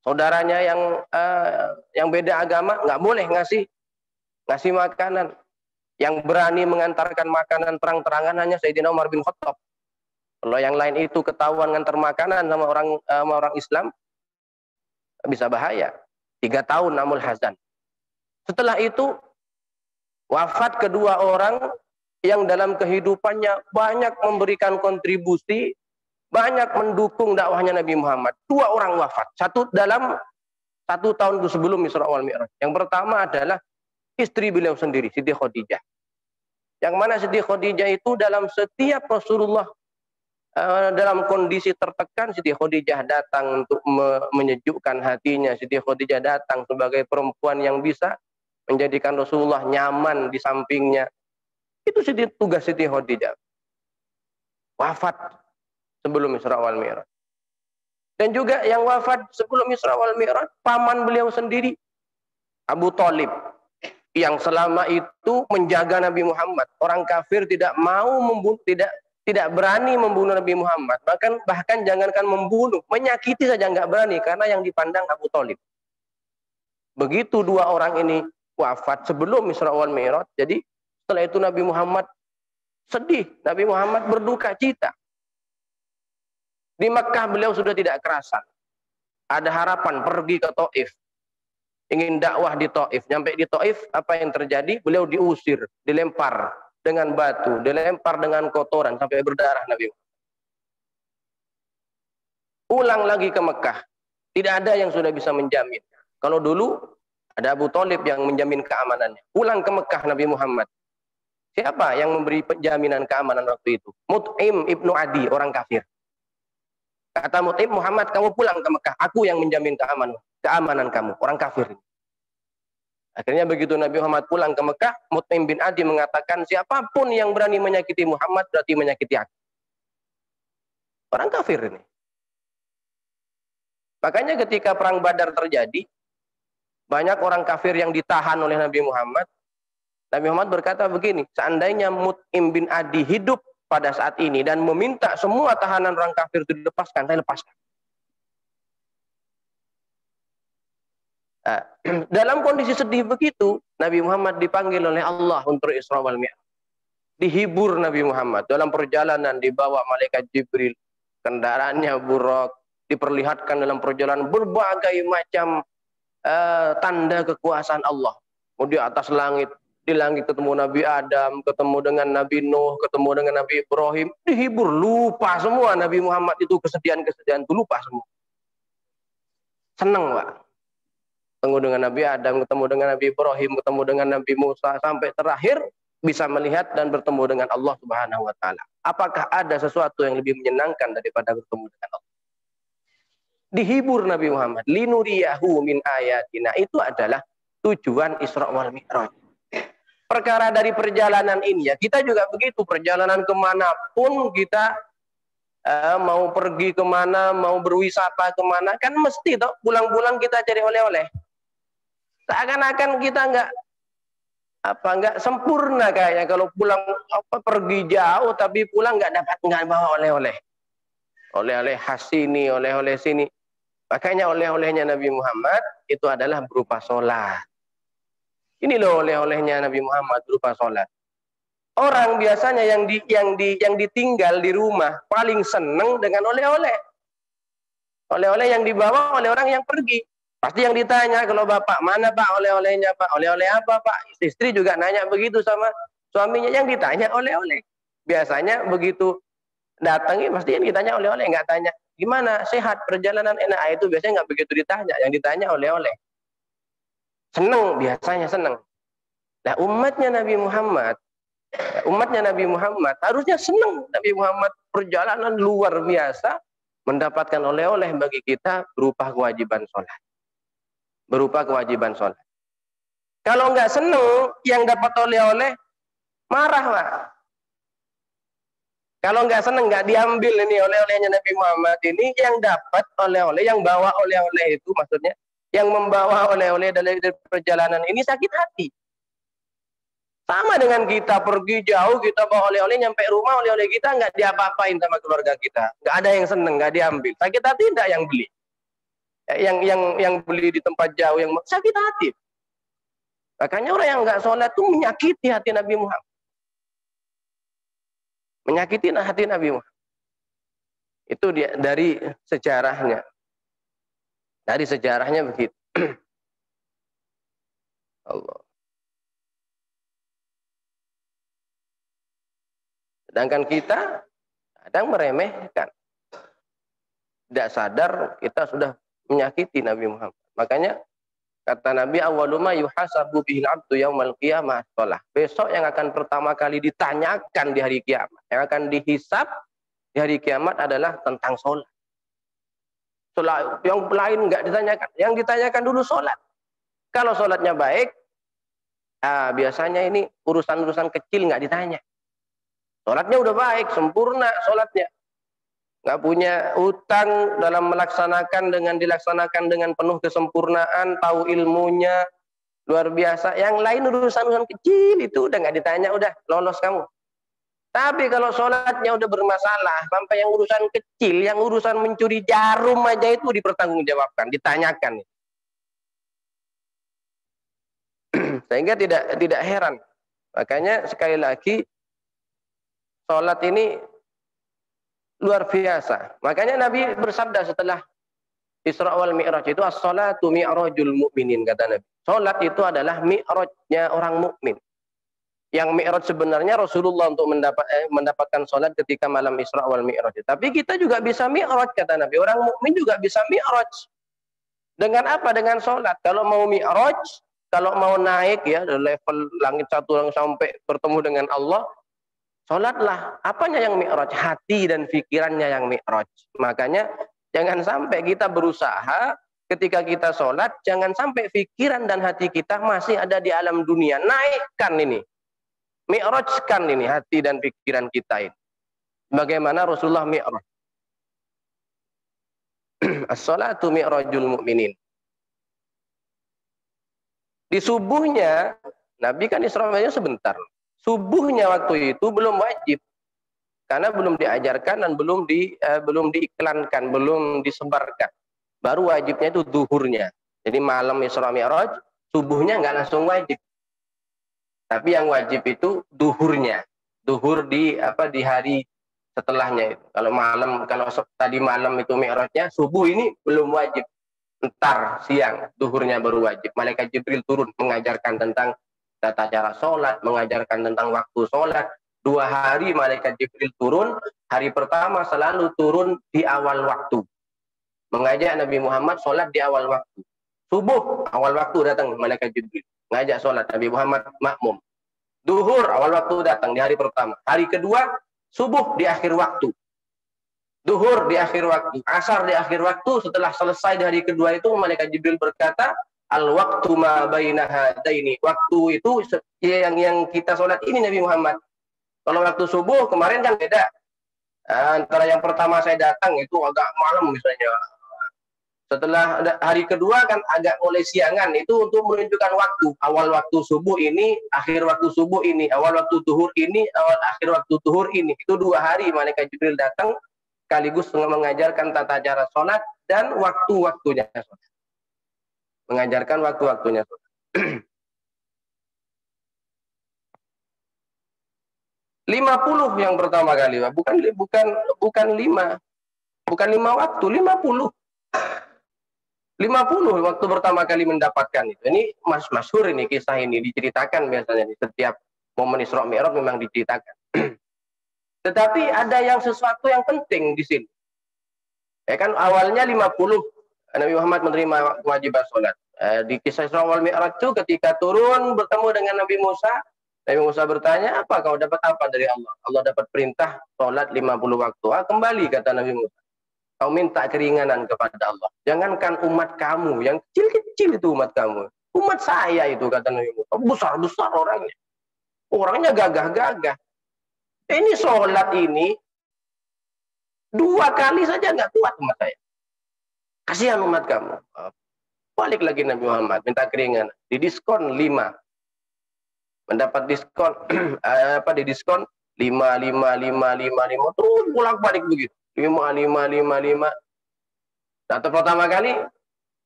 Saudaranya yang beda agama nggak boleh ngasih makanan. Yang berani mengantarkan makanan terang-terangan hanya Sayyidina Umar bin Khattab. Kalau yang lain itu ketahuan ngantar makanan sama orang Islam, bisa bahaya. 3 tahun namul hazan. Setelah itu wafat kedua orang yang dalam kehidupannya banyak memberikan kontribusi, banyak mendukung dakwahnya Nabi Muhammad. 2 orang wafat. Dalam 1 tahun sebelum Isra wal Mi'raj. Yang pertama adalah istri beliau sendiri, Siti Khadijah. Yang mana Siti Khadijah itu dalam setiap Rasulullah dalam kondisi tertekan, Siti Khadijah datang untuk menyejukkan hatinya. Siti Khadijah datang sebagai perempuan yang bisa menjadikan Rasulullah nyaman di sampingnya. Itu tugas Siti Khadijah. Wafat sebelum Isra wal Mi'raj. Dan juga yang wafat sebelum Isra wal Mi'raj, paman beliau sendiri, Abu Thalib, yang selama itu menjaga Nabi Muhammad. Orang kafir tidak mau membunuh, tidak berani membunuh Nabi Muhammad. Bahkan jangankan membunuh, menyakiti saja nggak berani karena yang dipandang Abu Thalib. Begitu 2 orang ini wafat sebelum Isra wal Mi'raj, jadi setelah itu Nabi Muhammad sedih, Nabi Muhammad berduka cita. Di Mekah beliau sudah tidak kerasa. Ada harapan pergi ke Taif. Ingin dakwah di Taif. Nyampe di Taif, apa yang terjadi? Beliau diusir, dilempar dengan batu, dilempar dengan kotoran sampai berdarah Nabi Muhammad. Ulang lagi ke Mekah. Tidak ada yang sudah bisa menjamin. Kalau dulu ada Abu Thalib yang menjamin keamanannya. Pulang ke Mekah Nabi Muhammad. Siapa yang memberi jaminan keamanan waktu itu? Mut'im ibnu Adi, orang kafir. Kata Mut'im, Muhammad, kamu pulang ke Mekah, aku yang menjamin keamanan kamu, orang kafir. Akhirnya begitu Nabi Muhammad pulang ke Mekah, Mut'im bin Adi mengatakan, siapapun yang berani menyakiti Muhammad berarti menyakiti aku. Orang kafir ini. Makanya ketika perang Badar terjadi, banyak orang kafir yang ditahan oleh Nabi Muhammad. Nabi Muhammad berkata begini, seandainya Mut'im bin Adi hidup pada saat ini dan meminta semua tahanan orang kafir itu dilepaskan, saya lepaskan. Nah, dalam kondisi sedih begitu, Nabi Muhammad dipanggil oleh Allah untuk Isra wal Mi'raj. Dihibur Nabi Muhammad dalam perjalanan, dibawa malaikat Jibril, kendaraannya Buraq, diperlihatkan dalam perjalanan berbagai macam tanda kekuasaan Allah. Mau di atas langit, di langit ketemu Nabi Adam, ketemu dengan Nabi Nuh, ketemu dengan Nabi Ibrahim, dihibur, lupa semua Nabi Muhammad itu kesedihan-kesedihan itu lupa semua. Senang, Pak. Ketemu dengan Nabi Adam, ketemu dengan Nabi Ibrahim, ketemu dengan Nabi Musa, sampai terakhir bisa melihat dan bertemu dengan Allah Subhanahu wa taala. Apakah ada sesuatu yang lebih menyenangkan daripada bertemu dengan Allah? Dihibur Nabi Muhammad, linuriyahu min ayatina, itu adalah tujuan Isra wal Mi'raj. Perkara dari perjalanan ini ya, kita juga begitu, perjalanan kemanapun kita mau pergi kemana, mau berwisata kemana, kan mesti toh pulang-pulang kita cari oleh-oleh. Seakan-akan kita nggak sempurna kayaknya kalau pulang pergi jauh tapi pulang nggak bawa oleh-oleh. Oleh-oleh khas sini, oleh-oleh sini. Makanya oleh-olehnya Nabi Muhammad itu adalah berupa sholat. Ini loh oleh-olehnya Nabi Muhammad berupa sholat. Orang biasanya yang ditinggal di rumah paling seneng dengan oleh-oleh. Oleh-oleh yang dibawa oleh orang yang pergi. Pasti yang ditanya, kalau bapak, mana pak oleh-olehnya pak? Oleh-oleh apa pak? Istri juga nanya begitu sama suaminya, yang ditanya oleh-oleh. Biasanya begitu datangin pasti yang ditanya oleh-oleh, nggak tanya gimana, sehat, perjalanan enak. Itu biasanya nggak begitu ditanya, yang ditanya oleh-oleh. Seneng, biasanya seneng. Nah umatnya Nabi Muhammad harusnya seneng. Nabi Muhammad perjalanan luar biasa, mendapatkan oleh-oleh bagi kita berupa kewajiban sholat. Kalau nggak seneng, yang dapat oleh-oleh marah Pak. Kalau nggak seneng, nggak diambil ini oleh-olehnya Nabi Muhammad ini, yang dapat oleh-oleh, yang bawa oleh-oleh itu maksudnya, yang membawa oleh-oleh dari perjalanan ini sakit hati. Sama dengan kita pergi jauh, kita bawa oleh-oleh, nyampe rumah oleh-oleh kita nggak diapa-apain sama keluarga kita. Nggak ada yang seneng, nggak diambil. Sakit hati tidak yang beli. yang beli di tempat jauh, yang sakit hati. Makanya orang yang nggak sholat itu menyakiti hati Nabi Muhammad. Menyakiti hati Nabi Muhammad. Itu dia dari sejarahnya. Dari sejarahnya begitu. Allah. Sedangkan kita kadang meremehkan. Tidak sadar kita sudah menyakiti Nabi Muhammad. Makanya kata Nabi, awwaluma yuhasabu bihil abdu yaumal qiyamah shalah. Besok yang akan pertama kali ditanyakan di hari kiamat, yang akan dihisab di hari kiamat adalah tentang sholat. Sholat yang lain enggak ditanyakan. Yang ditanyakan dulu sholat. Kalau sholatnya baik, biasanya ini urusan-urusan kecil enggak ditanya. Sholatnya udah baik, sempurna sholatnya. Nggak punya utang dalam melaksanakan dilaksanakan dengan penuh kesempurnaan, tahu ilmunya luar biasa. Yang lain urusan-urusan kecil itu udah nggak ditanya, udah lolos kamu. Tapi kalau sholatnya udah bermasalah, sampai yang urusan kecil, yang urusan mencuri jarum aja itu dipertanggungjawabkan, ditanyakan. Sehingga tidak heran. Makanya sekali lagi sholat ini luar biasa. Makanya Nabi bersabda setelah Isra wal Mi'raj itu, as-salatu mi'rajul mu'minin, kata Nabi. Salat itu adalah mi'rajnya orang mukmin. Yang mi'raj sebenarnya Rasulullah untuk mendapatkan salat ketika malam Isra wal Mi'raj. Tapi kita juga bisa mi'raj, kata Nabi. Orang mukmin juga bisa mi'raj. Dengan apa? Dengan salat. Kalau mau mi'raj, kalau mau naik ya dari level langit satu sampai bertemu dengan Allah, sholatlah. Apanya yang mi'raj? Hati dan pikirannya yang mi'raj. Makanya jangan sampai kita berusaha ketika kita sholat, jangan sampai pikiran dan hati kita masih ada di alam dunia. Naikkan ini. Mi'rajkan ini hati dan pikiran kita ini. Bagaimana Rasulullah mi'raj? As-salatu mi'rajul mu'minin. Di subuhnya, Nabi kan Isra Mi'rajnya sebentar. Subuhnya waktu itu belum wajib. Karena belum diajarkan dan belum diiklankan, belum disebarkan. Baru wajibnya itu duhurnya. Jadi malam Isra Mi'raj, subuhnya nggak langsung wajib. Tapi yang wajib itu duhurnya. Duhur di hari setelahnya itu. Kalau tadi malam itu Mi'rajnya, subuh ini belum wajib. Entar siang, duhurnya baru wajib. Malaikat Jibril turun mengajarkan tentang tata cara sholat, mengajarkan tentang waktu sholat. 2 hari Malaikat Jibril turun. Hari pertama selalu turun di awal waktu. Mengajak Nabi Muhammad sholat di awal waktu. Subuh, awal waktu datang Malaikat Jibril. Mengajak sholat, Nabi Muhammad makmum. Duhur, awal waktu datang di hari pertama. Hari kedua, subuh di akhir waktu. Duhur di akhir waktu, asar di akhir waktu. Setelah selesai dari kedua itu, Malaikat Jibril berkata, al-waktu ma baina hadaini. Waktu itu yang kita sholat ini Nabi Muhammad. Kalau waktu subuh kemarin kan beda. Antara yang pertama saya datang itu agak malam misalnya. Setelah hari kedua kan agak mulai siangan. Itu untuk menunjukkan waktu. Awal waktu subuh ini, akhir waktu subuh ini. Awal waktu duhur ini, akhir waktu duhur ini. Itu 2 hari Malaikat Jibril datang. Sekaligus mengajarkan tata cara sholat dan waktu-waktunya sholat. Mengajarkan waktu-waktunya sholat. 50 yang pertama kali, bukan 5. Bukan 5 waktu, 50. 50 waktu pertama kali mendapatkan itu. Ini masyhur ini, kisah ini diceritakan biasanya di setiap momen Isra Mi'raj memang diceritakan. Tetapi ada yang sesuatu yang penting di sini. Ya kan awalnya 50 Nabi Muhammad menerima kewajiban sholat. Di kisah Isra wal Mi'raj itu ketika turun bertemu dengan Nabi Musa bertanya, apa kau dapat apa dari Allah? Allah dapat perintah sholat 50 waktu. Kembali kata Nabi Musa. Kau minta keringanan kepada Allah. Jangankan umat kamu, yang kecil-kecil itu umat kamu. Umat saya itu kata Nabi Musa. Besar-besar orangnya. Orangnya gagah-gagah. Ini sholat ini 2 kali saja nggak kuat umat saya. Kasihan umat kamu. Balik lagi Nabi Muhammad minta keringanan. Didiskon 5. Mendapat diskon didiskon 5 terus pulang balik begitu. 5. Satu pertama kali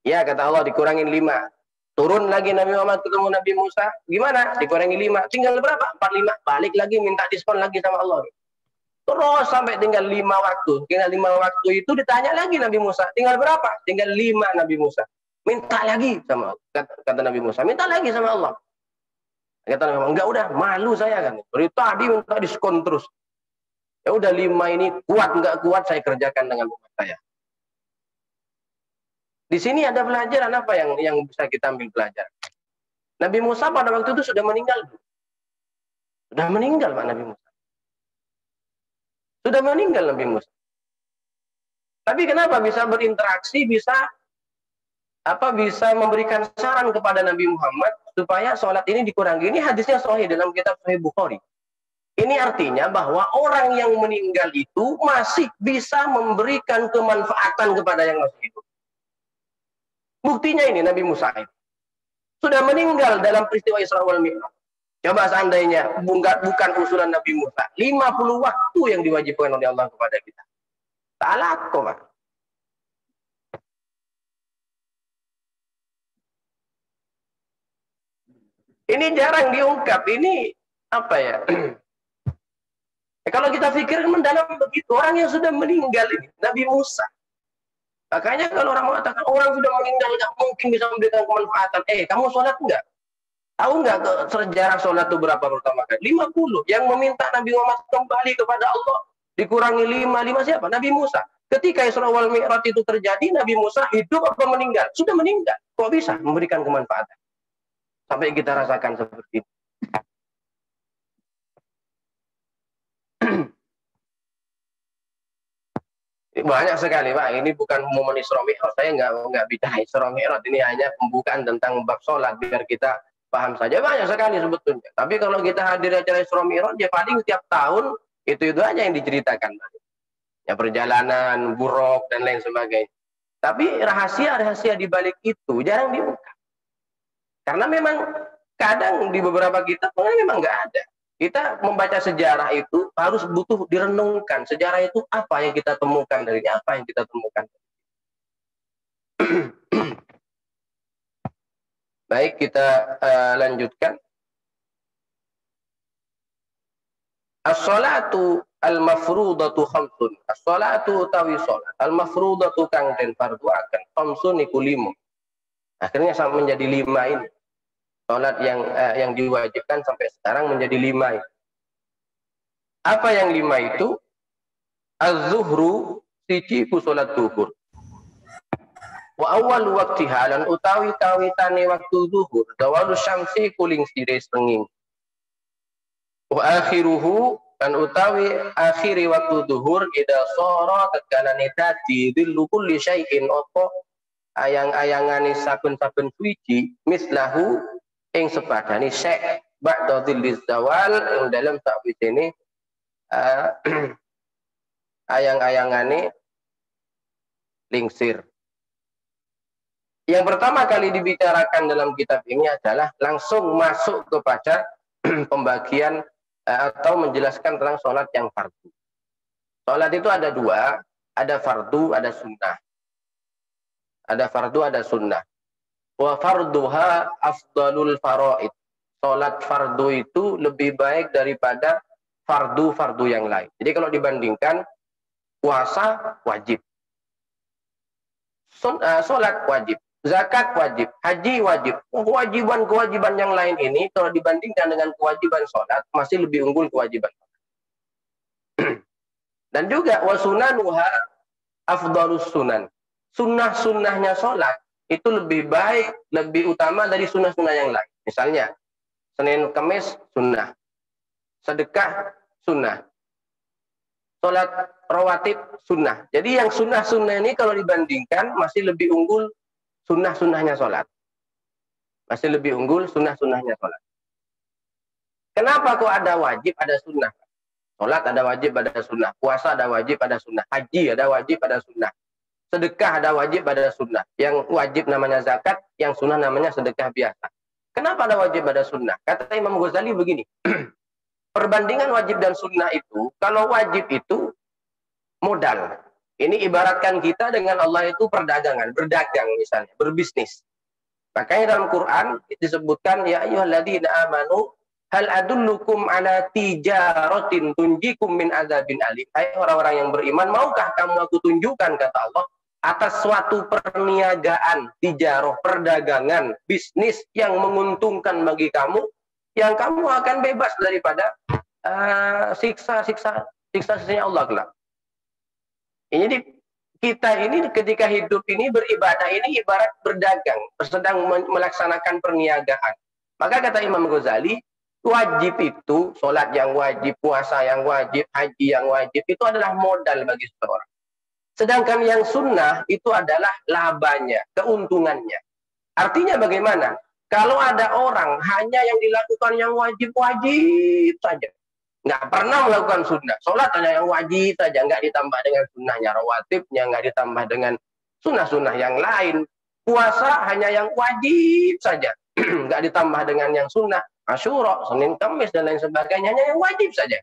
Ya, kata Allah, dikurangin 5. Turun lagi Nabi Muhammad ketemu Nabi Musa. Gimana? Dikurangi 5. Tinggal berapa? 45. Balik lagi minta diskon lagi sama Allah. Terus sampai tinggal 5 waktu. Tinggal 5 waktu itu ditanya lagi Nabi Musa. Tinggal berapa? Tinggal 5 Nabi Musa. Minta lagi sama Allah. Kata Nabi Musa. Minta lagi sama Allah. Kata Nabi Muhammad, enggak udah. Malu saya kan. Dari tadi minta diskon terus. Ya udah 5 ini kuat enggak kuat saya kerjakan dengan umat saya. Di sini ada pelajaran apa yang bisa kita ambil pelajaran? Nabi Musa pada waktu itu sudah meninggal. Sudah meninggal Pak Nabi Musa. Sudah meninggal Nabi Musa. Tapi kenapa bisa berinteraksi, bisa memberikan saran kepada Nabi Muhammad supaya sholat ini dikurangi. Ini hadisnya sahih dalam kitab Sahih Bukhari. Ini artinya bahwa orang yang meninggal itu masih bisa memberikan kemanfaatan kepada yang masih hidup. Buktinya ini Nabi Musa ini sudah meninggal dalam peristiwa Isra wal Mi'raj. Coba seandainya bukan usulan Nabi Musa, 50 waktu yang diwajibkan oleh Allah kepada kita. Tak kok, Pak. Ini jarang diungkap. Ini apa ya? Kalau kita pikir mendalam begitu, orang yang sudah meninggal ini, Nabi Musa. Makanya kalau orang mengatakan orang sudah meninggal nggak mungkin bisa memberikan kemanfaatan. Kamu sholat enggak? Tahu nggak sejarah sholat itu berapa pertama kali? 50. Yang meminta Nabi Muhammad kembali kepada Allah dikurangi 5. 5 siapa? Nabi Musa. Ketika Isra wal Mi'raj itu terjadi, Nabi Musa hidup apa meninggal? Sudah meninggal. Kok bisa memberikan kemanfaatan? Sampai kita rasakan seperti itu. Banyak sekali Pak, ini bukan momen Isra Mi'raj, saya nggak bicara Isra Mi'raj, ini hanya pembukaan tentang bab sholat biar kita paham saja. Banyak sekali sebetulnya. Tapi kalau kita hadir acara Isra Mi'raj, ya paling tiap tahun itu aja yang diceritakan. Ya perjalanan, buruk dan lain sebagainya. Tapi rahasia-rahasia di balik itu jarang dibuka. Karena memang kadang di beberapa kitab memang nggak ada. Kita membaca sejarah itu harus butuh direnungkan. Sejarah itu apa yang kita temukan darinya, apa yang kita temukan. Baik, kita lanjutkan. As-salatu al-mafrudatu khamsun. As-salatu utawi salat. Al-mafrudatu kang den fardu akan. Khamsun iku 5. Akhirnya sampai menjadi 5 ini. Salat yang diwajibkan sampai sekarang menjadi 5 ini. Apa yang 5 itu? Az-zuhru siji ku salat zuhur. Wa awal waqtiha lan utawi kawitane waktu zuhur. Dawalu syamsi kuling sire srenging. Wa akhiruhu dan utawi akhiri waktu zuhur ida sara tekalane dadi dillu kulli syai'in apa ayang-ayangane saben-saben suci mislahu ing sepadane syai' ba'da dzilliz zawal ing dalam sakwisene ayang-ayangane lingsir. Yang pertama kali dibicarakan dalam kitab ini adalah langsung masuk kepada pembagian atau menjelaskan tentang sholat yang fardu. Sholat itu ada 2, ada fardu, ada sunnah. Ada fardu, ada sunnah. Wa farduha afdalul faraid. Sholat fardu itu lebih baik daripada fardu-fardu yang lain. Jadi kalau dibandingkan, puasa wajib. Sholat wajib. Zakat wajib, haji wajib. Kewajiban-kewajiban yang lain ini kalau dibandingkan dengan kewajiban sholat masih lebih unggul kewajiban. Dan juga wasunanuha afdalus sunan. Sunnah-sunnahnya sholat itu lebih baik, lebih utama dari sunnah-sunnah yang lain. Misalnya Senin Kamis sunnah, sedekah sunnah, sholat rawatib sunnah. Jadi yang sunnah-sunnah ini kalau dibandingkan masih lebih unggul sunnah-sunnahnya sholat. Masih lebih unggul sunnah-sunnahnya sholat. Kenapa kok ada wajib, ada sunnah? Sholat ada wajib, ada sunnah. Puasa ada wajib, ada sunnah. Haji ada wajib, ada sunnah. Sedekah ada wajib, ada sunnah. Yang wajib namanya zakat, yang sunnah namanya sedekah biasa. Kenapa ada wajib, ada sunnah? Kata Imam Ghazali begini. Perbandingan wajib dan sunnah itu, kalau wajib itu modal. Ini ibaratkan kita dengan Allah itu perdagangan, berdagang misalnya, berbisnis. Makanya dalam Quran disebutkan ya ayyuhalladzina amanu hal adullukum ala tijaratin tunjikum min adzabin alim. Hai orang-orang yang beriman, maukah kamu aku tunjukkan, kata Allah, atas suatu perniagaan, tijarah, perdagangan, bisnis yang menguntungkan bagi kamu, yang kamu akan bebas daripada siksa-siksa Allah kelak. Jadi kita ini ketika hidup ini beribadah ini ibarat berdagang, sedang melaksanakan perniagaan. Maka kata Imam Ghazali, wajib itu, sholat yang wajib, puasa yang wajib, haji yang wajib, itu adalah modal bagi seseorang. Sedangkan yang sunnah itu adalah labanya, keuntungannya. Artinya bagaimana? Kalau ada orang hanya yang dilakukan yang wajib-wajib saja, nggak pernah melakukan sunnah, sholat hanya yang wajib saja, nggak ditambah dengan sunnahnya rawatibnya, nggak ditambah dengan sunnah-sunnah yang lain. Puasa hanya yang wajib saja, nggak ditambah dengan yang sunnah, Asyura, Senin, Kamis, dan lain sebagainya, hanya yang wajib saja.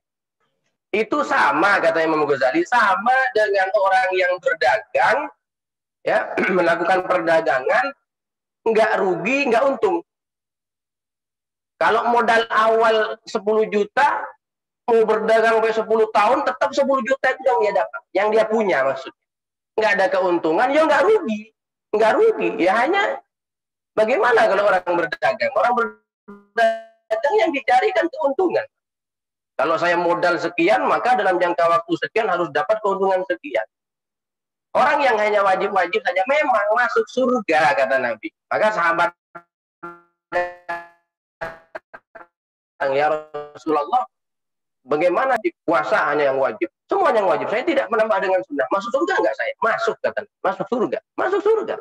Itu sama, kata Imam Ghazali, sama dengan orang yang berdagang, ya, melakukan perdagangan, nggak rugi, nggak untung. Kalau modal awal 10 juta, mau berdagang sampai 10 tahun, tetap 10 juta itu yang dia dapat, yang dia punya maksudnya. Nggak ada keuntungan, ya nggak rugi. Nggak rugi, ya hanya bagaimana kalau orang berdagang? Orang berdagang yang dicarikan keuntungan. Kalau saya modal sekian, maka dalam jangka waktu sekian harus dapat keuntungan sekian. Orang yang hanya wajib-wajib saja memang masuk surga, kata Nabi. Maka sahabat, ya Rasulullah, bagaimana di puasa hanya yang wajib? Semuanya yang wajib. Saya tidak menambah dengan sunnah. Masuk surga enggak saya? Masuk, kata Nabi. Masuk surga. Masuk surga.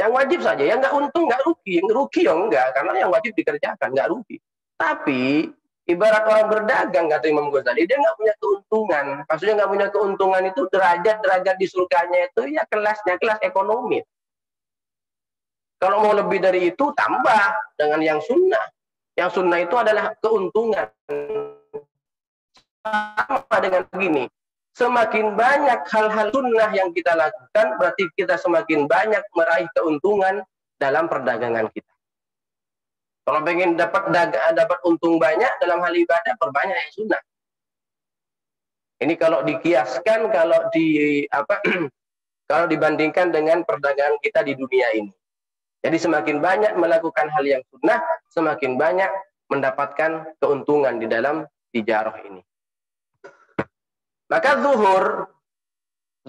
Yang wajib saja. Yang enggak untung, enggak rugi. Yang rugi ya enggak. Karena yang wajib dikerjakan, enggak rugi. Tapi ibarat orang berdagang, kata Imam Ghazali, dia nggak punya keuntungan. Maksudnya nggak punya keuntungan itu derajat-derajat di surganya itu ya kelasnya kelas ekonomi. Kalau mau lebih dari itu, tambah dengan yang sunnah. Yang sunnah itu adalah keuntungan. Sama dengan begini, semakin banyak hal-hal sunnah yang kita lakukan, berarti kita semakin banyak meraih keuntungan dalam perdagangan kita. Kalau pengen dapat untung banyak dalam hal ibadah, perbanyak yang sunnah. Ini kalau dikiaskan, kalau dibandingkan dengan perdagangan kita di dunia ini. Jadi semakin banyak melakukan hal yang sunnah, semakin banyak mendapatkan keuntungan di dalam tijarah ini. Maka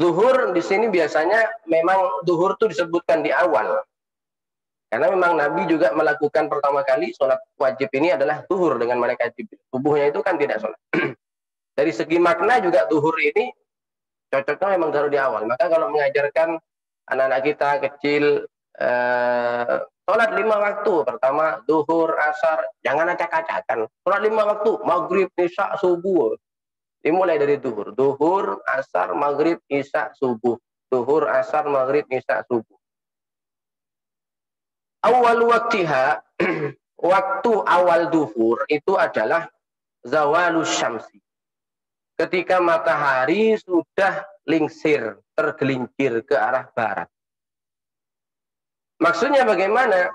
zuhur di sini biasanya memang zuhur itu disebutkan di awal. Karena memang Nabi juga melakukan pertama kali sholat wajib ini adalah zuhur dengan malaikat Jibril. Tubuhnya itu kan tidak sholat. Dari segi makna juga zuhur ini cocoknya memang taruh di awal. Maka kalau mengajarkan anak-anak kita kecil sholat 5 waktu, pertama zuhur, asar, jangan acak-acakan. Sholat 5 waktu, maghrib, isya, subuh. Dimulai dari zuhur. Zuhur, asar, maghrib, isya, subuh. Zuhur, asar, maghrib, isya, subuh. Awal waktiha, waktu awal duhur itu adalah zawalus syamsi. Ketika matahari sudah lingsir, tergelincir ke arah barat. Maksudnya bagaimana?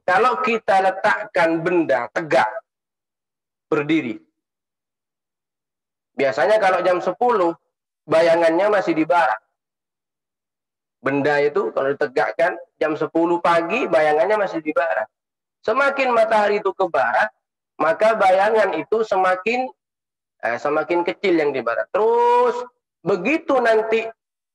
Kalau kita letakkan benda tegak, berdiri. Biasanya kalau jam 10, bayangannya masih di barat. Benda itu kalau ditegakkan jam 10 pagi bayangannya masih di barat. Semakin matahari itu ke barat, maka bayangan itu semakin kecil yang di barat. Terus begitu nanti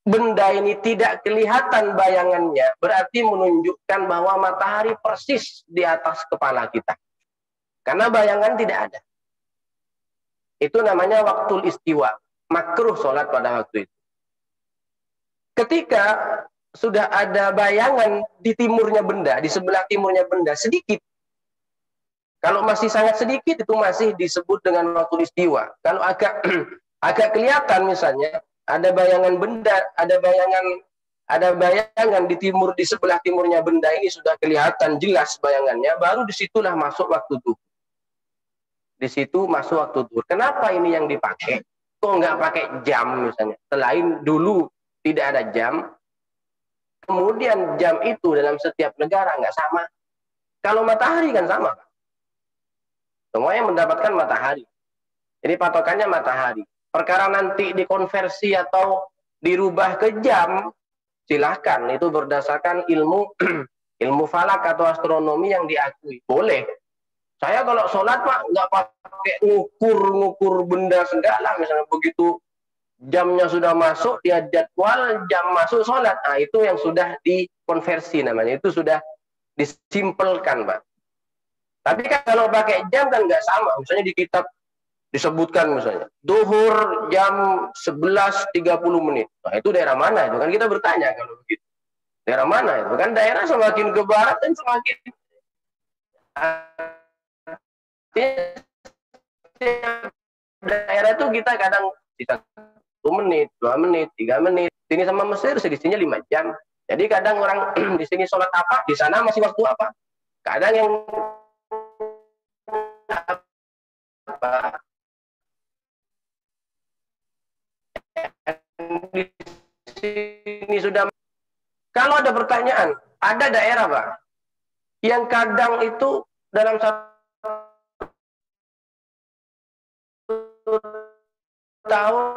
benda ini tidak kelihatan bayangannya, berarti menunjukkan bahwa matahari persis di atas kepala kita. Karena bayangan tidak ada. Itu namanya waktu istiwa. Makruh sholat pada waktu itu. Ketika sudah ada bayangan di timurnya benda, di sebelah timurnya benda, sedikit. Kalau masih sangat sedikit, itu masih disebut dengan waktu istiwa. Kalau agak kelihatan misalnya, ada bayangan benda, ada bayangan di sebelah timurnya benda ini sudah kelihatan jelas bayangannya, baru disitulah masuk waktu duhur. Di situ masuk waktu duhur. Kenapa ini yang dipakai? kok nggak pakai jam misalnya? Selain dulu tidak ada jam, kemudian jam itu dalam setiap negara nggak sama. Kalau matahari kan sama. Semuanya mendapatkan matahari. Jadi patokannya matahari. Perkara nanti dikonversi atau dirubah ke jam, silahkan. Itu berdasarkan ilmu ilmu falak atau astronomi yang diakui. Boleh. Saya kalau sholat Pak nggak pakai ngukur benda segala. Misalnya begitu jamnya sudah masuk, dia jadwal jam masuk sholat. Nah itu yang sudah dikonversi namanya. Itu sudah disimpelkan Pak. Tapi kan kalau pakai jam kan nggak sama. Misalnya di kitab disebutkan misalnya duhur jam 11.30. Nah itu daerah mana itu? Kan kita bertanya kalau begitu. Daerah mana itu? Kan daerah semakin ke barat dan semakin daerah itu kita kadang bisa 1 menit, 2 menit, 3 menit. Sini sama Mesir selisihnya 5 jam. Jadi kadang orang di sini sholat apa, di sana masih waktu apa. Kadang yang apa di sini sudah. Kalau ada pertanyaan, ada daerah Pak yang kadang itu dalam satu tahun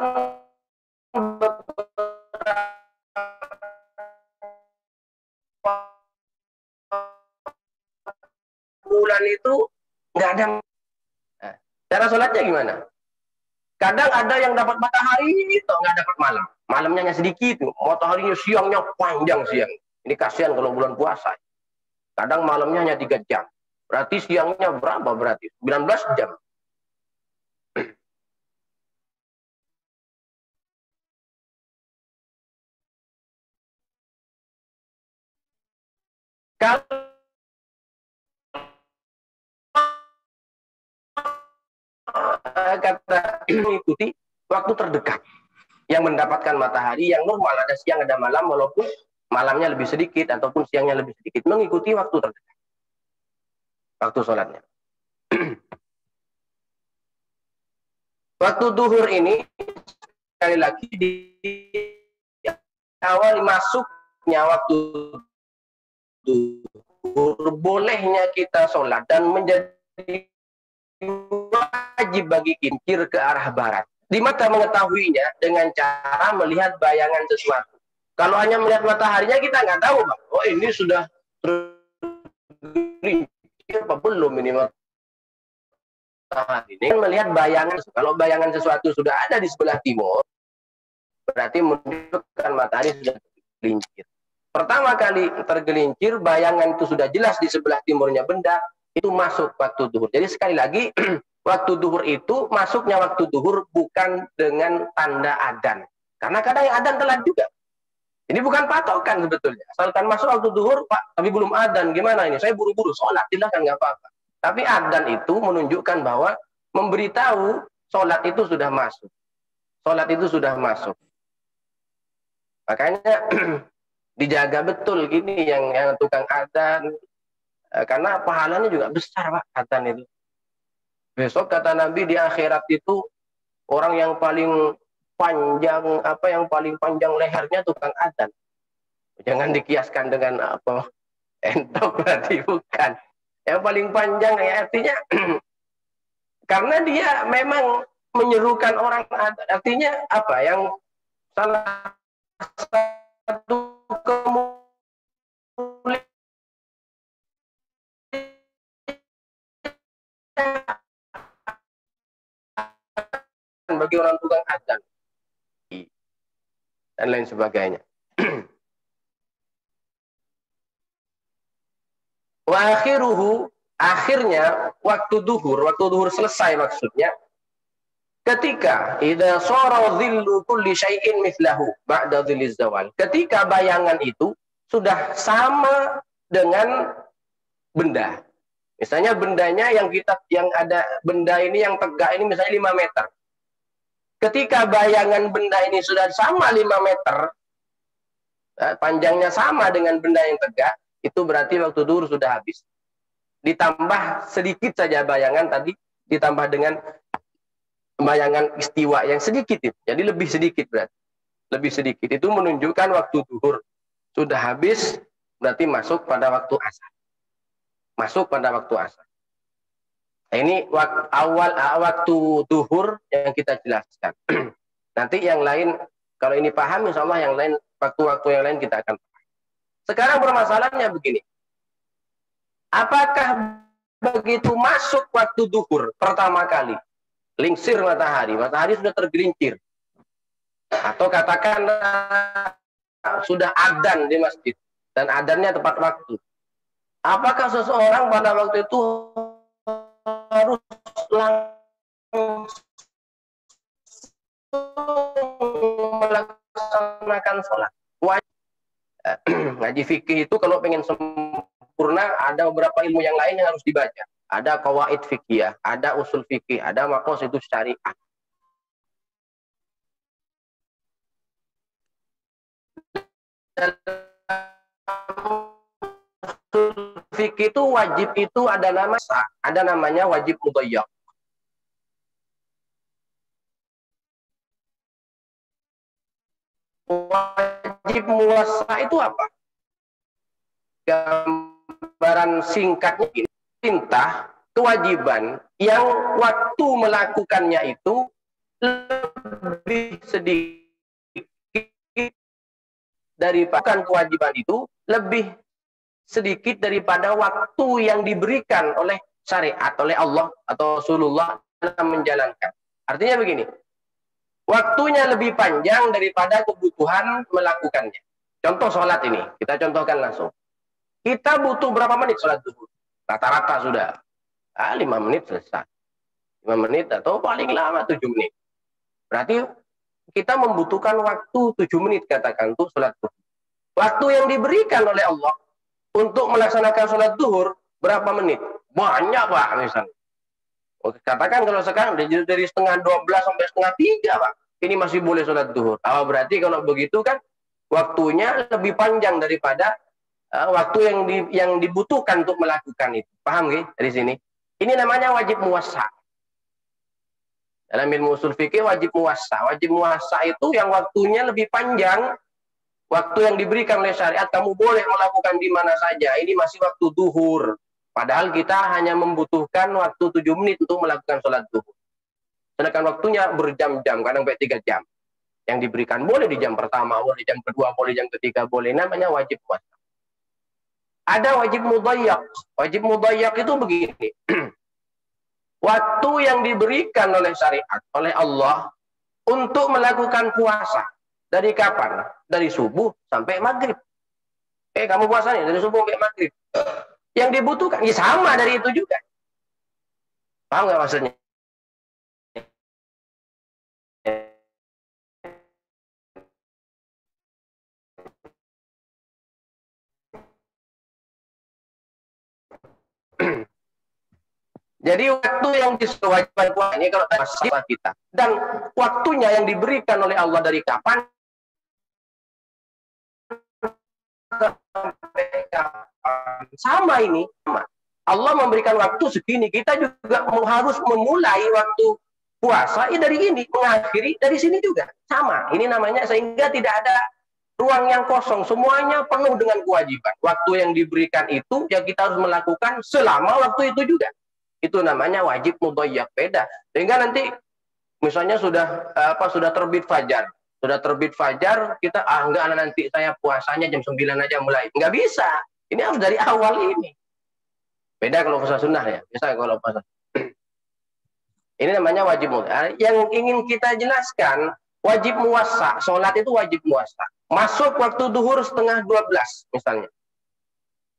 bulan itu nggak ada. Nah, cara sholatnya gimana? Kadang ada yang dapat matahari itu nggak dapat malam. Malamnya hanya sedikit, mataharinya siangnya panjang siang. Ini kasihan kalau bulan puasa. Kadang malamnya hanya 3 jam. Berarti siangnya berapa berarti? 19 jam. Kalau kata mengikuti waktu terdekat yang mendapatkan matahari yang normal, ada siang ada malam, walaupun malamnya lebih sedikit ataupun siangnya lebih sedikit, mengikuti waktu terdekat waktu sholatnya. Waktu duhur ini sekali lagi di awal masuknya waktu duhur, bolehnya kita sholat dan menjadi wajib bagi kincir ke arah barat. Di mata mengetahuinya dengan cara melihat bayangan sesuatu. Kalau hanya melihat mataharinya kita nggak tahu, Bang. Oh ini sudah tergelincir apa belum ini matahari. Ini melihat bayangan. Kalau bayangan sesuatu sudah ada di sebelah timur, berarti menunjukkan matahari sudah tergelincir. Pertama kali tergelincir, bayangan itu sudah jelas di sebelah timurnya benda, itu masuk waktu duhur. Jadi sekali lagi, waktu duhur itu masuknya waktu duhur bukan dengan tanda adzan. Karena kadang yang adzan telat juga. Ini bukan patokan sebetulnya. Asalkan masuk waktu duhur, Pak, tapi belum adzan, gimana ini? Saya buru-buru sholat, silahkan nggak apa-apa. Tapi adzan itu menunjukkan bahwa memberitahu sholat itu sudah masuk. Sholat itu sudah masuk. Makanya dijaga betul gini yang tukang adzan, karena pahalanya juga besar Pak adzan itu. Besok kata Nabi di akhirat itu orang yang paling panjang yang paling panjang lehernya tukang adzan. Jangan dikiaskan dengan apa entok, berarti bukan. Yang paling panjang ya artinya karena dia memang menyerukan orang adzan. Artinya apa yang salah satu kemuliaan bagi orang tukang adzan dan lain sebagainya. Wa akhiruhu, akhirnya waktu duhur selesai maksudnya ketika idza sara dhillu kulli syai'in mithlahu ba'da dhilliz zawal. Ketika bayangan itu sudah sama dengan benda. Misalnya bendanya yang ada benda ini yang tegak ini misalnya 5 meter. Ketika bayangan benda ini sudah sama 5 meter, panjangnya sama dengan benda yang tegak, itu berarti waktu duhur sudah habis. Ditambah sedikit saja bayangan tadi, ditambah dengan bayangan istiwa yang sedikit itu. Jadi lebih sedikit berarti. Lebih sedikit itu menunjukkan waktu zuhur sudah habis, berarti masuk pada waktu asar. Masuk pada waktu asar. Nah, ini waktu zuhur yang kita jelaskan. Nanti yang lain, kalau ini paham, insya Allah yang lain, waktu-waktu yang lain kita akan paham. Sekarang permasalahannya begini. Apakah begitu masuk waktu zuhur pertama kali, lingsir matahari sudah tergelincir, atau katakan sudah adzan di masjid, dan adzannya tepat waktu. Apakah seseorang pada waktu itu harus langsung melaksanakan sholat? Ngaji fikih itu kalau pengen sempurna, ada beberapa ilmu yang lain yang harus dibaca. Ada qawaid fikih, ada usul fikih, ada maqasidus syariah. Usul fikih itu wajib itu ada namanya wajib mudayyak. Wajib muwassa itu apa? Gambaran singkatnya ini, perintah, kewajiban yang waktu melakukannya itu lebih sedikit daripada kewajiban itu lebih sedikit daripada waktu yang diberikan oleh syariat, oleh Allah atau Rasulullah dalam menjalankan. Artinya begini, waktunya lebih panjang daripada kebutuhan melakukannya. Contoh sholat ini, kita contohkan langsung. Kita butuh berapa menit sholat zuhur? Rata-rata sudah 5 menit selesai. 5 menit atau paling lama 7 menit. Berarti kita membutuhkan waktu 7 menit katakan untuk sholat zuhur. Waktu yang diberikan oleh Allah untuk melaksanakan sholat zuhur berapa menit? Banyak Pak misalnya. Katakan kalau sekarang dari setengah 12 sampai setengah 3 Pak. Ini masih boleh sholat zuhur. Berarti kalau begitu kan waktunya lebih panjang daripada waktu yang dibutuhkan untuk melakukan itu. Paham nggih dari sini? Ini namanya wajib muwassa. Dalam ilmu usul fikih wajib muwassa. Wajib muwassa itu yang waktunya lebih panjang. Waktu yang diberikan oleh syariat kamu boleh melakukan di mana saja. Ini masih waktu zuhur. Padahal kita hanya membutuhkan waktu 7 menit untuk melakukan sholat zuhur. Sedangkan waktunya berjam-jam, kadang sampai 3 jam. Yang diberikan boleh di jam pertama, boleh di jam kedua, boleh jam ketiga, boleh. Namanya wajib muwassa. Ada wajib mudayyak. Wajib mudayyak itu begini. Waktu yang diberikan oleh syariat, oleh Allah, untuk melakukan puasa. Dari kapan? Dari subuh sampai maghrib. Kamu puasa nih, dari subuh sampai maghrib. Yang dibutuhkan, ya sama dari itu juga. Paham nggak maksudnya? Jadi waktu yang disewajibkan puasa ini kalau masalah kita. Dan waktunya yang diberikan oleh Allah dari kapan sama ini. Allah memberikan waktu segini, kita juga harus memulai waktu puasa dari ini, mengakhiri dari sini juga. Sama, ini namanya sehingga tidak ada ruang yang kosong, semuanya penuh dengan kewajiban. Waktu yang diberikan itu, ya kita harus melakukan selama waktu itu juga. Itu namanya wajib mudayyak, beda. Sehingga nanti misalnya sudah terbit fajar. Sudah terbit fajar, kita enggak, nanti saya puasanya jam 9 aja mulai. Enggak bisa. Ini harus dari awal ini. Beda kalau puasa sunnah ya. Bisa kalau puasa. Ini namanya wajib mudayyak. Yang ingin kita jelaskan, wajib muwassa. Sholat itu wajib muwassa. Masuk waktu duhur setengah 12 misalnya.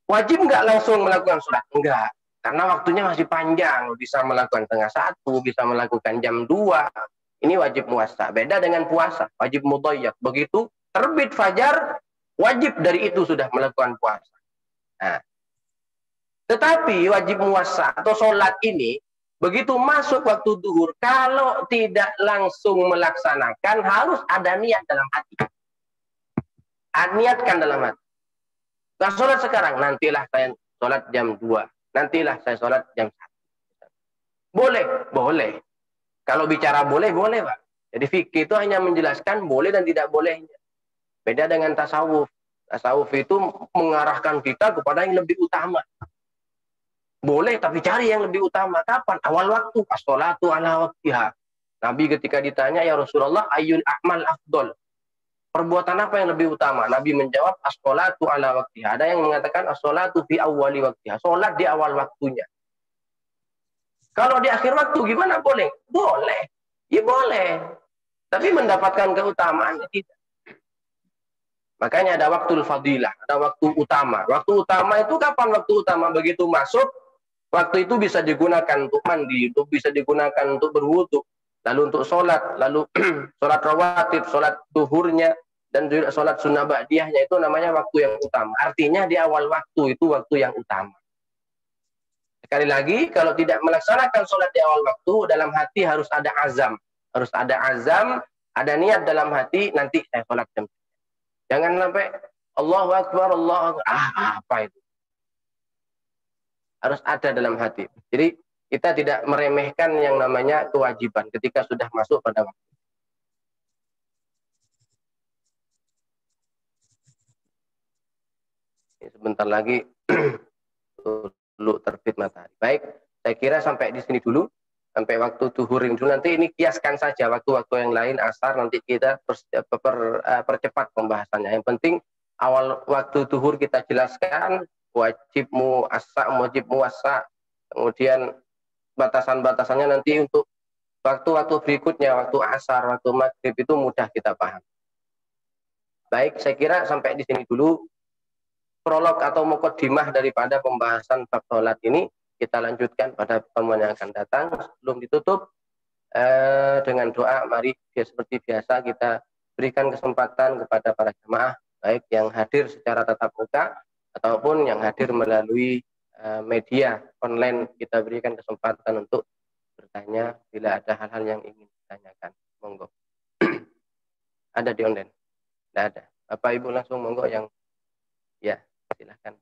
Wajib enggak langsung melakukan sholat? Enggak. Karena waktunya masih panjang, bisa melakukan setengah 1, bisa melakukan jam 2. Ini wajib muwassa. Beda dengan puasa, wajib mudayyak. Begitu terbit fajar, wajib dari itu sudah melakukan puasa. Nah, tetapi wajib muwassa atau sholat ini, begitu masuk waktu zuhur, kalau tidak langsung melaksanakan, harus ada niat dalam hati. Niatkan dalam hati. Nah, sholat sekarang, nantilah saya sholat jam 2. Nantilah saya sholat jam 1. Boleh, boleh. Kalau bicara boleh, boleh, Pak. Jadi fikih itu hanya menjelaskan boleh dan tidak bolehnya. Beda dengan tasawuf. Tasawuf itu mengarahkan kita kepada yang lebih utama. Boleh, tapi cari yang lebih utama. Kapan? Awal waktu. As-sholatu ala waktiha. Nabi ketika ditanya, ya Rasulullah, ayyul a'mal afdol. Perbuatan apa yang lebih utama? Nabi menjawab, as-sholatu ala waktiha. Ada yang mengatakan, as-sholatu fi awwali waktiha. Sholat di awal waktunya. Kalau di akhir waktu gimana? Boleh? Boleh. Ya boleh. Tapi mendapatkan keutamaan tidak. Makanya ada waktu fadilah, ada waktu utama. Waktu utama itu kapan waktu utama? Begitu masuk, waktu itu bisa digunakan untuk mandi, untuk bisa digunakan untuk berwudu, lalu untuk sholat, lalu sholat rawatib, sholat duhurnya, dan juga sholat sunnah ba'diyahnya, itu namanya waktu yang utama. Artinya di awal waktu itu waktu yang utama. Sekali lagi, kalau tidak melaksanakan sholat di awal waktu, dalam hati harus ada azam. Harus ada azam, ada niat dalam hati, nanti saya sholat jam. Jangan sampai Allahu Akbar, Allahu Akbar. Apa itu? Harus ada dalam hati. Jadi kita tidak meremehkan yang namanya kewajiban ketika sudah masuk pada waktu. Sebentar lagi dulu terbit matahari. Baik, saya kira sampai di sini dulu. Sampai waktu duhurin dulu. Nanti ini kiaskan saja waktu-waktu yang lain, asar, nanti kita percepat pembahasannya. Yang penting awal waktu duhur kita jelaskan, wajib muasa, wajib muasa, kemudian batasan-batasannya nanti untuk waktu-waktu berikutnya, waktu asar, waktu maghrib itu mudah kita paham. Baik, saya kira sampai di sini dulu prolog atau mukadimah daripada pembahasan bab sholat ini. Kita lanjutkan pada pertemuan yang akan datang. Sebelum ditutup dengan doa, mari seperti biasa kita berikan kesempatan kepada para jemaah, baik yang hadir secara tatap muka ataupun yang hadir melalui media online, kita berikan kesempatan untuk bertanya bila ada hal-hal yang ingin ditanyakan. Monggo. Ada di online? Tidak ada. Bapak Ibu langsung monggo yang ya, silahkan.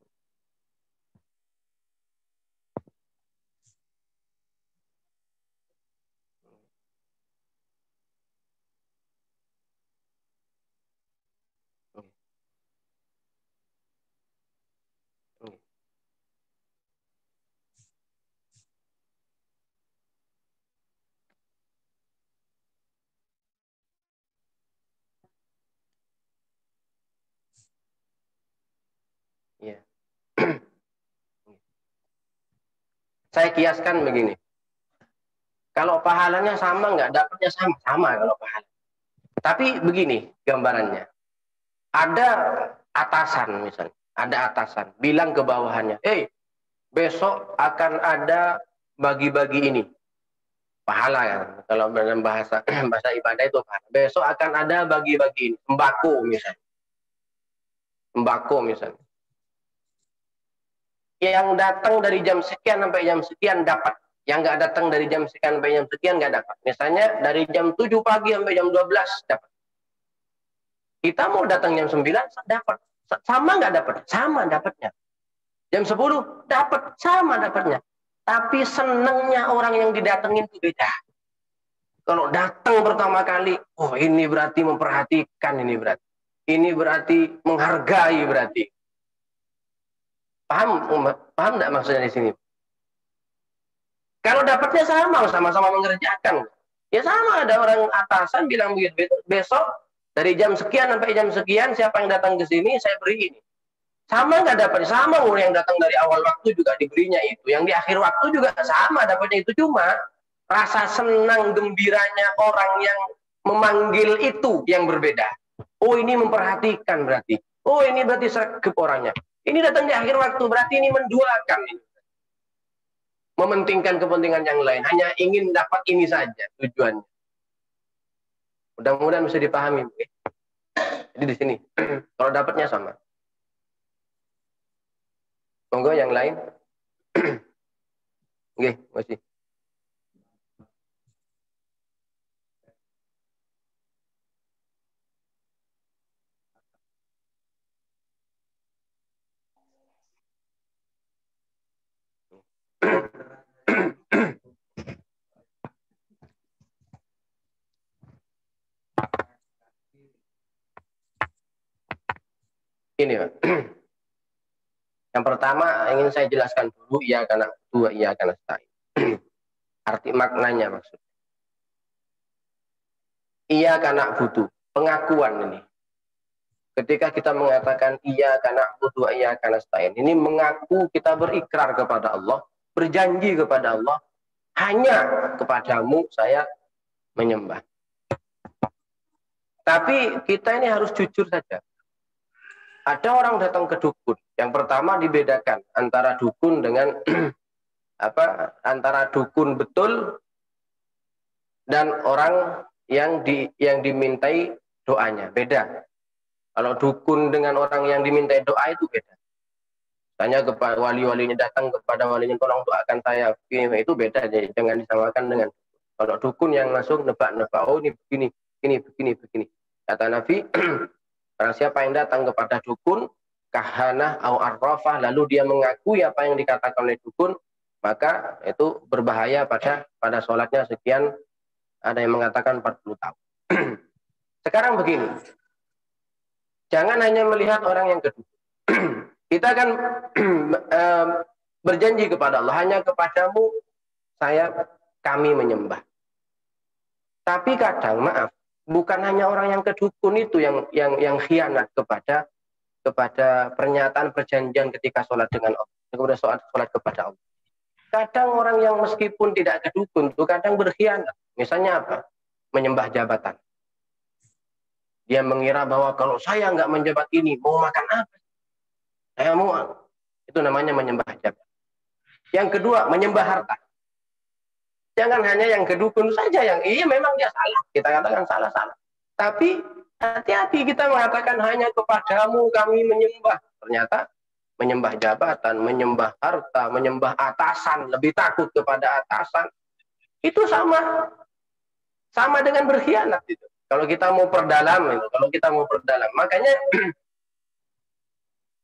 Ya. Saya kiaskan begini. Kalau pahalanya sama nggak, dapatnya sama kalau pahala. Tapi begini gambarannya. Ada atasan misalnya, ada atasan bilang ke bawahannya, besok akan ada bagi-bagi ini. Pahala ya, kalau dalam bahasa ibadah itu pahala. Besok akan ada bagi-bagi ini, sembako misalnya. Sembako misalnya. Yang datang dari jam sekian sampai jam sekian dapat. Yang nggak datang dari jam sekian sampai jam sekian nggak dapat. Misalnya dari jam 7 pagi sampai jam 12 dapat. Kita mau datang jam 9 dapat. Sama nggak dapat? Sama dapatnya. Jam 10 dapat, sama dapatnya. Tapi senangnya orang yang didatengin itu beda. Kalau datang pertama kali, oh ini berarti memperhatikan, ini berarti. Ini berarti menghargai berarti. Paham enggak maksudnya di sini? Kalau dapatnya sama-sama mengerjakan. Ya sama, ada orang atasan bilang begitu, besok dari jam sekian sampai jam sekian siapa yang datang ke sini saya beri ini. Sama nggak dapat? Sama, yang datang dari awal waktu juga diberinya itu. Yang di akhir waktu juga sama dapatnya itu. Cuma rasa senang gembiranya orang yang memanggil itu yang berbeda. Oh ini memperhatikan berarti. Oh ini berarti sergap orangnya. Ini datang di akhir waktu berarti ini menduakan. Mementingkan kepentingan yang lain. Hanya ingin dapat ini saja tujuannya. Mudah-mudahan bisa dipahami. Jadi di sini kalau dapatnya sama. Monggo yang lain. Oke, masih. Ini Pak. Yang pertama ingin saya jelaskan dulu iya karena dua iya karena nasta'in. Arti maknanya maksud. Iya karena butuh pengakuan ini. Ketika kita mengatakan iya karena butuh iya karena nasta'in, ini mengaku kita berikrar kepada Allah, berjanji kepada Allah, hanya kepadamu saya menyembah. Tapi kita ini harus jujur saja. Ada orang datang ke dukun. Yang pertama dibedakan antara dukun dengan antara dukun betul dan orang yang dimintai doanya. Beda. Kalau dukun dengan orang yang dimintai doa itu beda. Tanya kepada wali-walinya, datang kepada walinya, tolong doakan saya. Itu beda. Jadi jangan disamakan dengan kalau dukun yang langsung nebak-nebak. Oh ini begini. Kata Nabi, barang siapa yang datang kepada dukun, kahanah au arrafah, lalu dia mengakui apa yang dikatakan oleh dukun, maka itu berbahaya pada sholatnya sekian, ada yang mengatakan 40 tahun. Sekarang begini, jangan hanya melihat orang yang kedua. Kita kan berjanji kepada Allah, hanya kepadamu kami menyembah. Tapi kadang, maaf, bukan hanya orang yang kedukun itu yang khianat kepada pernyataan perjanjian ketika sholat dengan Allah, kemudian sholat kepada Allah. Kadang orang yang meskipun tidak kedukun itu kadang berkhianat. Misalnya apa? Menyembah jabatan. Dia mengira bahwa kalau saya nggak menjabat ini, mau makan apa? Saya mau. Itu namanya menyembah jabatan. Yang kedua, menyembah harta. Jangan hanya yang kedukun saja yang iya memang dia salah. Kita katakan salah. Tapi hati-hati kita mengatakan hanya kepadamu kami menyembah. Ternyata menyembah jabatan, menyembah harta, menyembah atasan, lebih takut kepada atasan. Itu sama dengan berkhianat itu. Kalau kita mau perdalam, makanya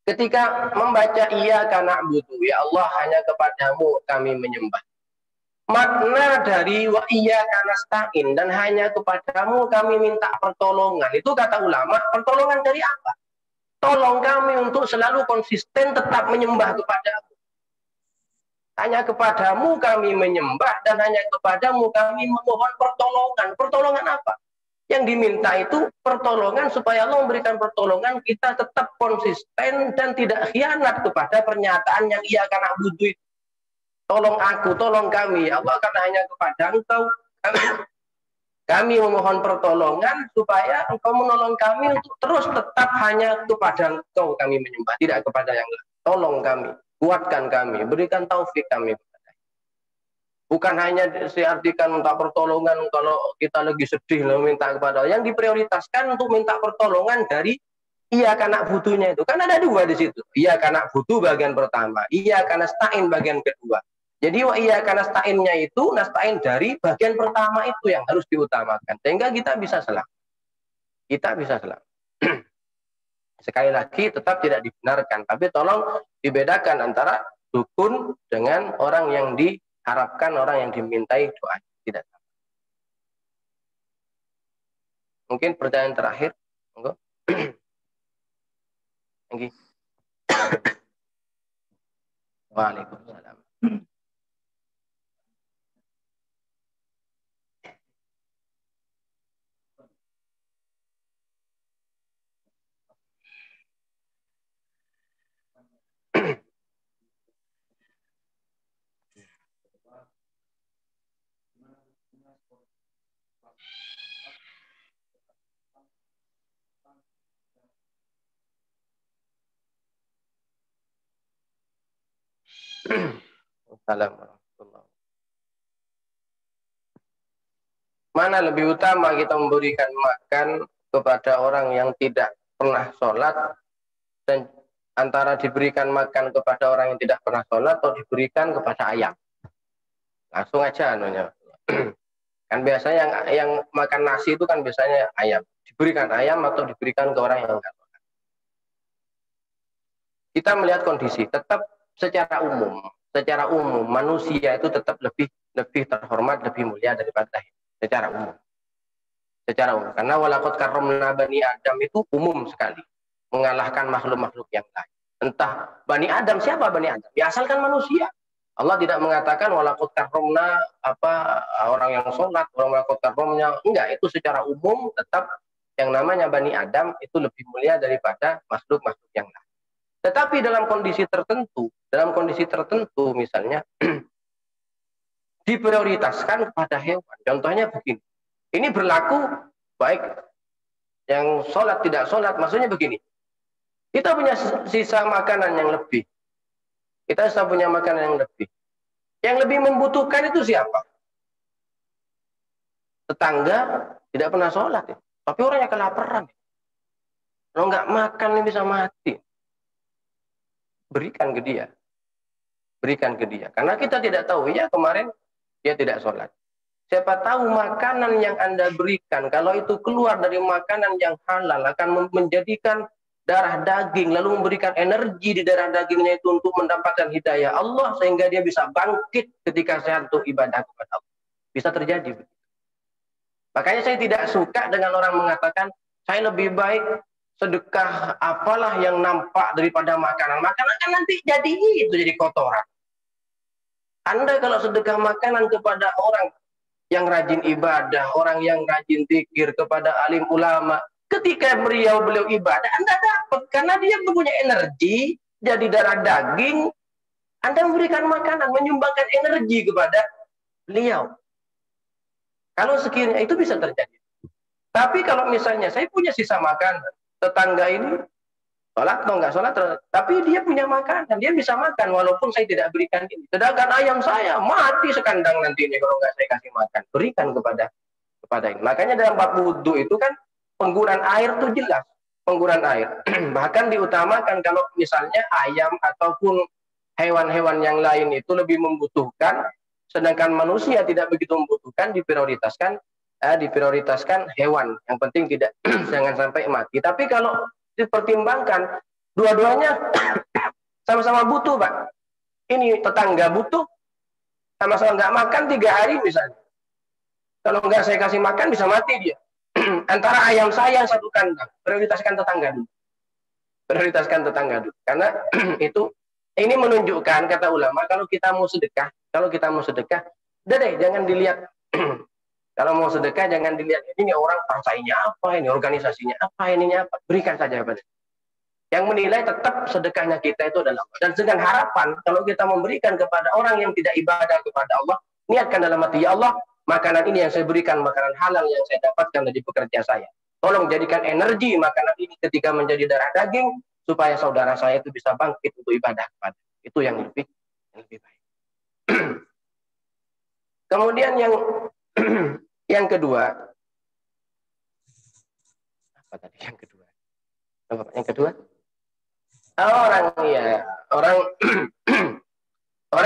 ketika membaca iya karena butuh, ya Allah hanya kepadamu kami menyembah. Makna dari wa iya karena nasta'in dan hanya kepadamu kami minta pertolongan. Itu kata ulama, pertolongan dari apa? Tolong kami untuk selalu konsisten tetap menyembah kepadamu. Hanya kepadamu kami menyembah dan hanya kepadamu kami memohon pertolongan. Pertolongan apa? Yang diminta itu pertolongan supaya Allah memberikan pertolongan, kita tetap konsisten dan tidak khianat kepada pernyataan yang iya karena butuh itu. Tolong aku, tolong kami, Allah, karena hanya kepada Engkau kami memohon pertolongan supaya Engkau menolong kami untuk terus tetap hanya kepada Engkau kami menyembah, tidak kepada yang lain. Tolong kami, kuatkan kami, berikan taufik kami. Bukan hanya diartikan minta pertolongan kalau kita lagi sedih lalu minta kepada Allah. Yang diprioritaskan untuk minta pertolongan dari iya karena butuhnya itu. Kan ada dua di situ. Iya karena butuh bagian pertama, iya karena nasta'in bagian kedua. Jadi iya karena nasta'innya itu nasta'in dari bagian pertama itu yang harus diutamakan sehingga kita bisa selamat. Sekali lagi tetap tidak dibenarkan, tapi tolong dibedakan antara dukun dengan orang yang diharapkan, orang yang dimintai doa. Tidak sama. Mungkin pertanyaan terakhir. Enggak? Waalaikumsalam. Assalamualaikum. Mana lebih utama kita memberikan makan kepada orang yang tidak pernah sholat dan antara diberikan makan kepada orang yang tidak pernah sholat atau diberikan kepada ayam? Langsung aja anunya. Kan biasanya yang makan nasi itu kan biasanya ayam. Diberikan ayam atau diberikan ke orang yang enggak sholat. Kita melihat kondisi, tetap secara umum manusia itu tetap lebih terhormat, lebih mulia daripada secara umum. Karena walaqad karramna bani Adam itu umum sekali. mengalahkan makhluk-makhluk yang lain. Entah Bani Adam, siapa Bani Adam? Ya asalkan manusia. Allah tidak mengatakan walaqad karramna orang yang sholat, walaqad karramna. Enggak, itu secara umum tetap yang namanya Bani Adam itu lebih mulia daripada makhluk-makhluk yang lain. Tetapi dalam kondisi tertentu misalnya diprioritaskan kepada hewan. Contohnya begini. Ini berlaku baik yang sholat tidak sholat, maksudnya begini. Kita punya sisa makanan yang lebih. Kita punya makanan yang lebih. Yang lebih membutuhkan itu siapa? Tetangga tidak pernah sholat. Ya. Tapi orangnya kelaparan. Kalau nggak makan ini bisa mati. Berikan ke dia. Berikan ke dia. Karena kita tidak tahu. Ya kemarin dia tidak sholat. Siapa tahu makanan yang Anda berikan, kalau itu keluar dari makanan yang halal, akan menjadikan darah daging, lalu memberikan energi di darah dagingnya itu untuk mendapatkan hidayah Allah, sehingga dia bisa bangkit ketika sehat untuk ibadah kepada Allah. Bisa terjadi. Makanya saya tidak suka dengan orang mengatakan, saya lebih baik sedekah apalah yang nampak daripada makanan. Makanan kan nanti jadi kotoran. Anda kalau sedekah makanan kepada orang yang rajin ibadah, orang yang rajin zikir, kepada alim ulama, ketika beliau ibadah, Anda dapat karena dia punya energi, jadi darah daging, Anda memberikan makanan, menyumbangkan energi kepada beliau. Kalau sekiranya itu bisa terjadi. Tapi kalau misalnya saya punya sisa makanan, tetangga ini sholat atau nggak sholat, tapi dia punya makanan, dia bisa makan walaupun saya tidak berikan ini. Sedangkan ayam saya mati sekandang nanti ini kalau nggak saya kasih makan. Berikan kepada ini. Makanya dalam bab wudu itu kan penggunaan air itu jelas, penggunaan air. Bahkan diutamakan kalau misalnya ayam ataupun hewan-hewan yang lain itu lebih membutuhkan, sedangkan manusia tidak begitu membutuhkan, diprioritaskan hewan. Yang penting tidak jangan sampai mati. Tapi kalau dipertimbangkan, dua-duanya sama-sama butuh, Pak. Ini tetangga butuh, sama-sama nggak makan 3 hari misalnya. Kalau nggak saya kasih makan bisa mati dia. Antara ayam saya yang satu kandang, prioritaskan tetangga dulu. Prioritaskan tetangga dulu. Karena ini menunjukkan, kata ulama, kalau kita mau sedekah, udah deh, jangan dilihat. Kalau mau sedekah jangan dilihat ini orang partainya apa, ini organisasinya apa, ininya apa. Berikan saja kepada. Yang menilai tetap sedekahnya kita itu adalah Allah. Dan dengan harapan kalau kita memberikan kepada orang yang tidak ibadah kepada Allah, niatkan dalam hati, ya Allah, makanan ini yang saya berikan, makanan halal yang saya dapatkan dari pekerja saya. Tolong jadikan energi makanan ini ketika menjadi darah daging, supaya saudara saya itu bisa bangkit untuk ibadah kepada. Itu yang lebih baik. Kemudian yang kedua, apa tadi yang kedua? Yang kedua, orang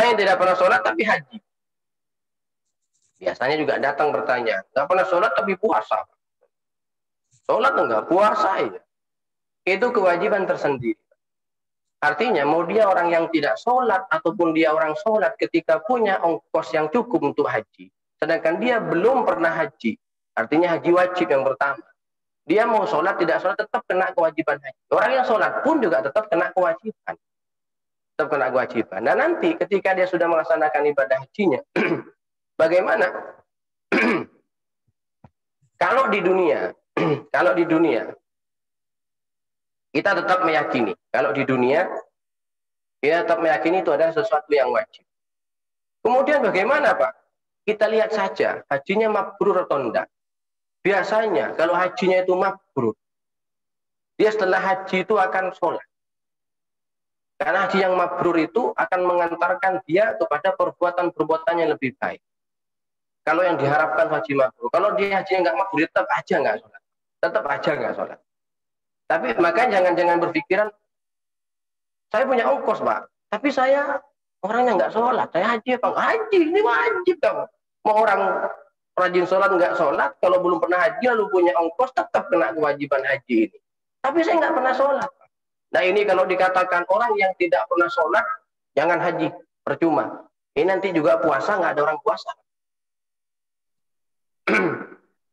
yang tidak pernah sholat tapi haji. Biasanya juga datang bertanya, nggak pernah sholat tapi puasa. Sholat enggak, puasa ya. Itu kewajiban tersendiri. Artinya, mau dia orang yang tidak sholat ataupun dia orang sholat ketika punya ongkos yang cukup untuk haji, sedangkan dia belum pernah haji, artinya haji wajib yang pertama. Dia mau sholat, tidak sholat, tetap kena kewajiban haji. Orang yang sholat pun juga tetap kena kewajiban. Tetap kena kewajiban. Nah nanti ketika dia sudah melaksanakan ibadah hajinya, bagaimana? Kalau di dunia, kita tetap meyakini. Kalau di dunia, kita tetap meyakini itu adalah sesuatu yang wajib. Kemudian bagaimana, Pak? Kita lihat saja, hajinya mabrur atau tidak. Biasanya, kalau hajinya itu mabrur, dia setelah haji itu akan sholat. Karena haji yang mabrur itu akan mengantarkan dia kepada perbuatan-perbuatan yang lebih baik. Kalau yang diharapkan haji mabrur. Kalau dia hajinya nggak mabrur, tetap aja nggak sholat. Tetap aja nggak sholat. Tapi makanya jangan berpikiran, saya punya ongkos, Pak. Tapi saya orangnya nggak sholat. Saya haji apa? Haji, ini wajib kamu. Mau orang rajin sholat nggak sholat, kalau belum pernah haji lalu punya ongkos, tetap kena kewajiban haji ini. Tapi saya nggak pernah sholat. Nah ini kalau dikatakan orang yang tidak pernah sholat, jangan haji, percuma. Ini nanti juga puasa, nggak ada orang puasa.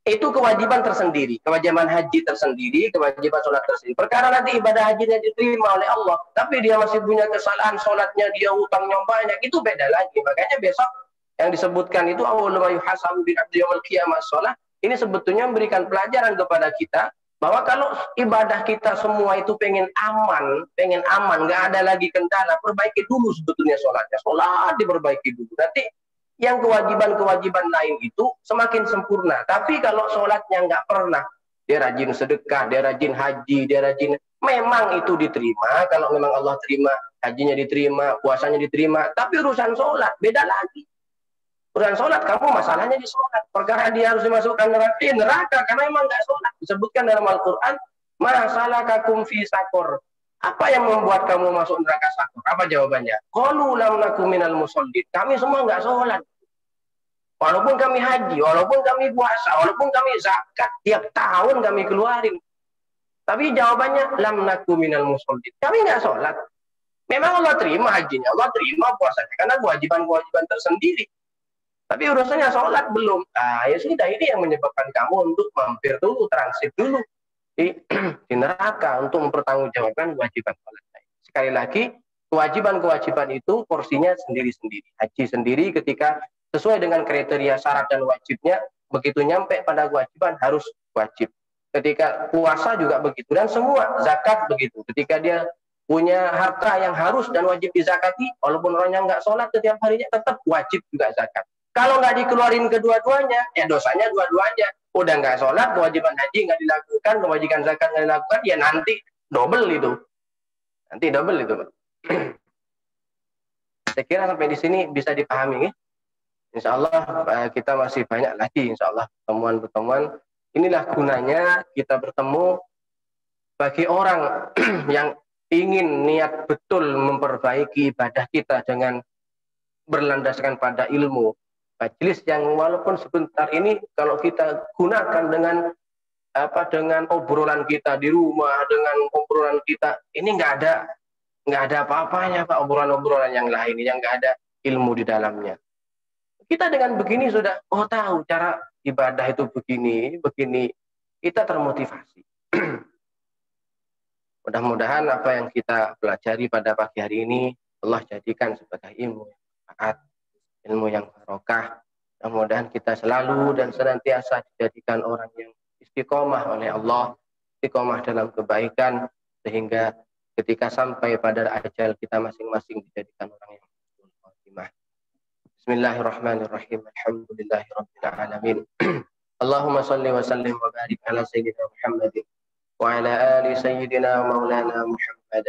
Itu kewajiban tersendiri, kewajiban haji tersendiri, kewajiban sholat tersendiri. Perkara nanti ibadah hajinya diterima oleh Allah, tapi dia masih punya kesalahan sholatnya, dia hutangnya banyak, itu beda lagi. Makanya besok yang disebutkan itu awwalu ma yuhasabu bil abdi yaumil qiyamah sholat, ini sebetulnya memberikan pelajaran kepada kita bahwa kalau ibadah kita semua itu pengen aman, nggak ada lagi kendala, perbaiki dulu sebetulnya sholatnya, sholat diperbaiki dulu. Nanti yang kewajiban-kewajiban lain itu semakin sempurna. Tapi kalau sholatnya nggak pernah, dia rajin sedekah, dia rajin haji, dia rajin, memang itu diterima. Kalau memang Allah terima, hajinya diterima, puasanya diterima. Tapi urusan sholat beda lagi. Urusan sholat, kamu masalahnya di sholat. Perkara dia harus dimasukkan neraka karena memang nggak sholat. Disebutkan dalam Al-Quran, masalakakum fi sakor. Apa yang membuat kamu masuk neraka sakor? Apa jawabannya? Qalu lam nakum minal musallin. Kami semua nggak sholat. Walaupun kami haji, walaupun kami puasa, walaupun kami zakat, tiap tahun kami keluarin. Tapi jawabannya lam nakum minal musallin. Kami nggak sholat. Memang Allah terima hajinya, Allah terima puasanya karena kewajiban-kewajiban tersendiri. Tapi urusannya sholat belum. Ya sudah, ini yang menyebabkan kamu untuk mampir dulu, transit dulu di neraka untuk mempertanggungjawabkan kewajiban sholat. Sekali lagi, kewajiban-kewajiban itu porsinya sendiri-sendiri. Haji sendiri ketika sesuai dengan kriteria syarat dan wajibnya, begitu nyampe pada kewajiban harus wajib. Ketika puasa juga begitu, dan semua zakat begitu. Ketika dia punya harta yang harus dan wajib dizakati, walaupun orangnya nggak sholat setiap harinya, tetap wajib juga zakat. Kalau nggak dikeluarin kedua-duanya, ya dosanya dua-duanya. Udah nggak sholat, kewajiban haji nggak dilakukan, kewajiban zakat nggak dilakukan, ya nanti double itu. Nanti double itu, Pak. Saya kira sampai di sini bisa dipahami, ya? Insya Allah kita masih banyak lagi, insya Allah pertemuan-pertemuan. Inilah gunanya kita bertemu bagi orang yang ingin niat betul memperbaiki ibadah kita dengan berlandaskan pada ilmu. Majelis yang walaupun sebentar ini kalau kita gunakan dengan obrolan kita di rumah, dengan obrolan kita ini nggak ada apa-apanya, Pak, obrolan-obrolan yang lain yang nggak ada ilmu di dalamnya. Kita dengan begini sudah tahu cara ibadah itu begini, kita termotivasi. Mudah-mudahan apa yang kita pelajari pada pagi hari ini Allah jadikan sebagai ilmu yang manfaat, ilmu yang barokah. Mudah-mudahan kita selalu dan senantiasa dijadikan orang yang istiqomah oleh Allah, istiqomah dalam kebaikan, sehingga ketika sampai pada ajal kita masing-masing dijadikan orang yang husnul khatimah. Bismillahirrahmanirrahim. Alhamdulillahirabbil alamin. Allahumma shalli wa sallim wa barik ala sayyidina Muhammadin wa ala ali sayyidina maulana Muhammad.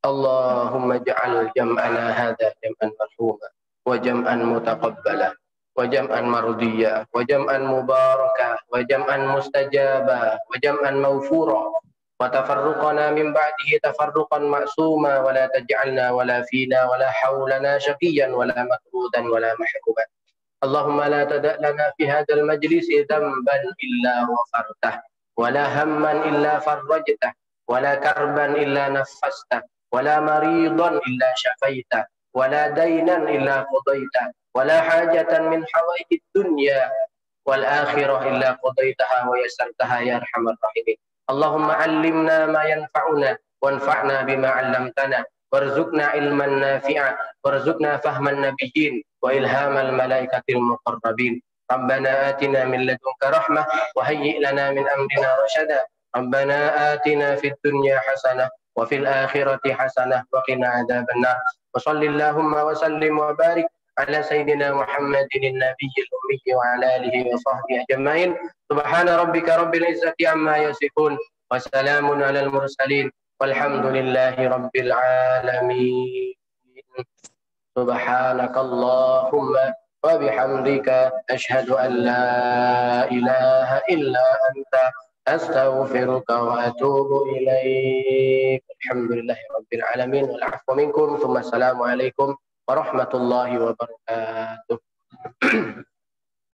Allahumma ja'al jam'ana hadha jam'an marhuma wa jam'an mutaqabbala wa jam'an mardiya wa jam'an mubaraka wa jam'an mustajaba wa jam'an mawfura wa tafarruqana min ba'dihi tafarruqan ma'suma wa la taj'alna wa la fina wa la hawlana shaqiyan wa la makrudan wa la mahruman. Allahumma la tada' lana fi hadzal majlisi dhanban illa ghafartah wa la hamman illa farrajtah wa la karban illa naffastah ولا مريضا إلا شفيته ولا دينا إلا قضيته ولا حاجة من حوائج الدنيا والآخرة إلا قضيتها ويسرتها يا أرحم الراحمين. اللهم علمنا ما ينفعنا وانفعنا بما علمتنا وارزقنا علما نافعا وارزقنا فهم النبيين وإلهام الملائكة المقربين. ربنا آتنا من لدنك رحمة وهيئ لنا من أمرنا رشدا. ربنا آتنا في الدنيا حسنة وفي الآخرة حسنة وقنا عذاب النار. وصل اللهم وسلم وبارك على سيدنا محمد النبي الأمي وعلى آله وصحبه أجمعين. سبحان ربك رب العزة عما يصفون وسلام على المرسلين والحمد لله رب العالمين. سبحانك اللهم وبحمدك أشهد أن لا إله إلا أنت أستغفرك وأتوب إليك. الحمد لله رب العالمين والعفو منكم ثم السلام عليكم ورحمة الله وبركاته.